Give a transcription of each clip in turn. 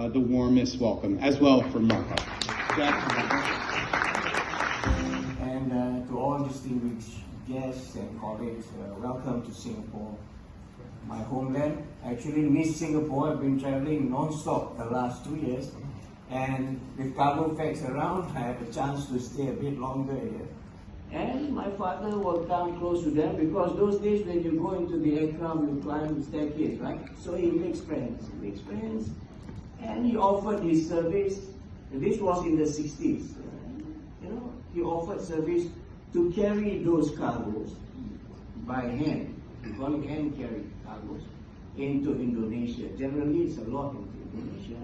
the warmest welcome, as well for Marco. And to all distinguished guests and colleagues, welcome to Singapore, my homeland. I actually miss Singapore. I've been traveling non-stop the last 2 years, and with cargo facts around, I have a chance to stay a bit longer here. And my father will come close to them, because those days when you go into the aircraft, you climb the staircase, right? So he makes friends, and he offered his service. This was in the 60s. He offered service to carry those cargoes by hand. We call it hand carry cargoes into Indonesia. Generally, it's a lot into Indonesia.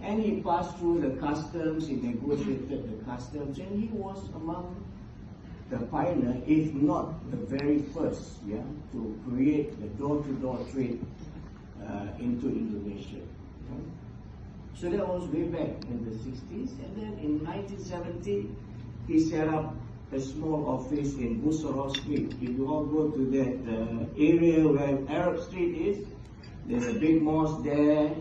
And he passed through the customs. He negotiated the customs, and he was among the pioneer, if not the very first, to create the door-to-door trade into Indonesia. So that was way back in the 60s, and then in 1970, he set up a small office in Bussorah Street. If you all go to that area where Arab Street is, there's a big mosque there,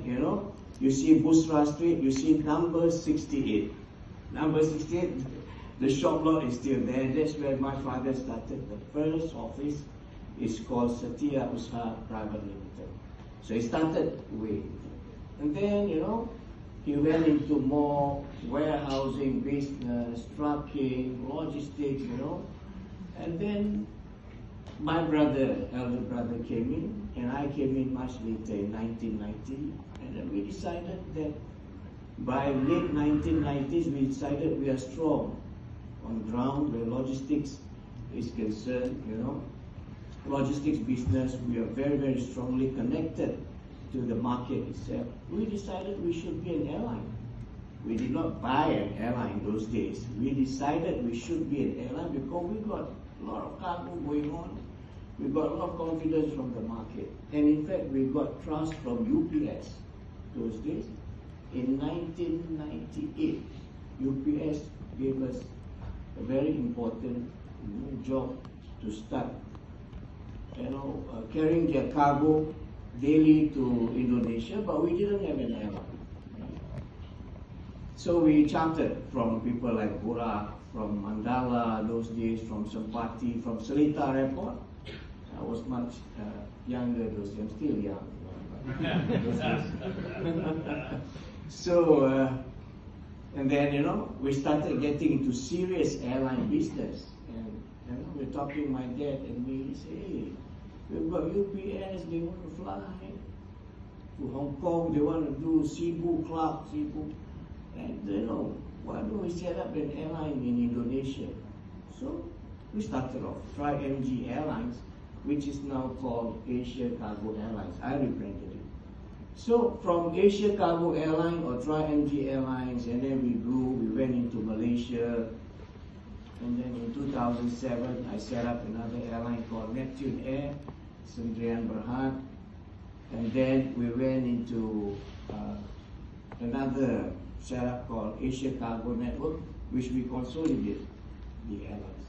You see Bussorah Street, you see number 68. Number 68, the shop lot is still there. That's where my father started. The first office is called Satya Usaha Private Limited. So he started with, and then, he went into more warehousing business, trucking, logistics, And then my elder brother came in, and I came in much later in 1990. And then we decided that by late 1990s, we decided we are strong on ground where logistics is concerned, Logistics business, we are very, very strongly connected to the market itself. We decided we should be an airline. We did not buy an airline those days. We decided we should be an airline because we got a lot of cargo going on. We got a lot of confidence from the market. And in fact, we got trust from UPS those days. In 1998, UPS gave us a very important job to start, carrying their cargo daily to Indonesia, but we didn't have an airline. So we chartered from people like Burak, from Mandala those days, from Sempati, from Seletar Airport. I was much younger those days, I'm still young. Those days. So, and then, we started getting into serious airline business. And we're talking, my dad and me, he said, hey, we've got UPS, they want to fly to Hong Kong, they want to do Cebu, Clark, Cebu. And why don't we set up an airline in Indonesia? So we started off, Try MG Airlines, which is now called Asia Cargo Airlines. I rebranded it. So from Asia Cargo Airline or Try MG Airlines, and then we grew, we went into Malaysia. And then in 2007, I set up another airline called Neptune Air, Sendirian Berhad. And then we went into another setup called Asia Cargo Network, which we consolidated the airlines.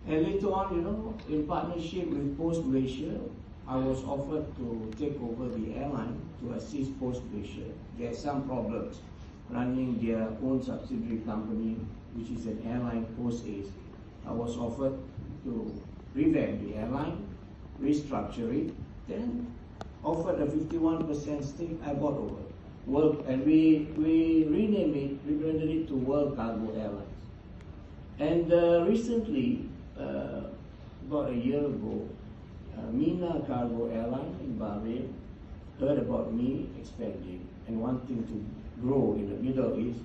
And later on, in partnership with Post Malaysia, I was offered to take over the airline to assist Post Malaysia. They had some problems running their own subsidiary company, which is an airline, Post Ace. I was offered to revamp the airline, restructure it, then offered a 51% stake. I bought over. And we renamed it, rebranded it to World Cargo Airlines. And recently, about a year ago, Mina Cargo Airline in Bahrain heard about me expanding and wanting to grow in the Middle East.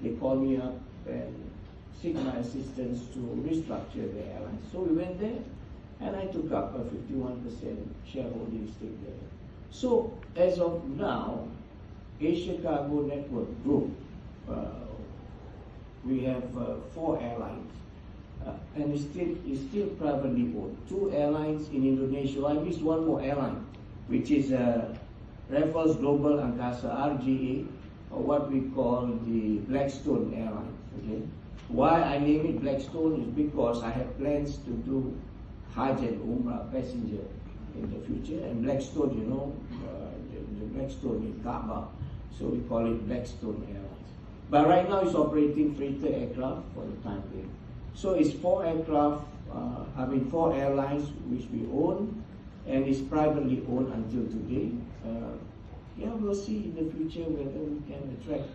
They called me up and seek my assistance to restructure the airline. So we went there, and I took up a 51% shareholding stake there. So as of now, Asia Cargo Network Group, we have 4 airlines, and it's still privately owned. 2 airlines in Indonesia. I missed one more airline, which is Raffles Global Angkasa, RGA, or what we call the Blackstone Airlines. Okay? Why I name it Blackstone is because I have plans to do Hajj and Umrah passenger in the future, and Blackstone, the Blackstone in Kaaba. So we call it Blackstone Airlines. But right now it's operating freighter aircraft for the time being. So it's 4 aircraft, 4 airlines which we own, and it's privately owned until today. We'll see in the future whether we can attract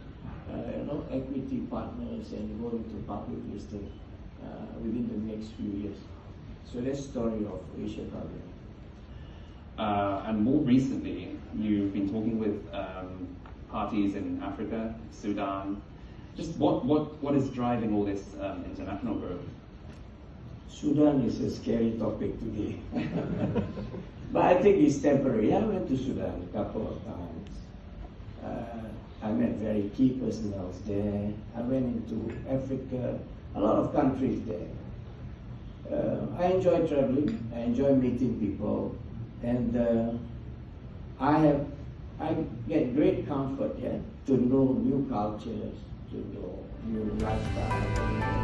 equity partners and go into public listing within the next few years. So that's the story of Asia Cargo. And more recently, you've been talking with parties in Africa, Sudan. Just what is driving all this international growth? Sudan is a scary topic today. But I think it's temporary. I went to Sudan a couple of times. I met very key personnel there. I went into Africa, a lot of countries there. I enjoy traveling. I enjoy meeting people, and I get great comfort to know new cultures, to know new lifestyles.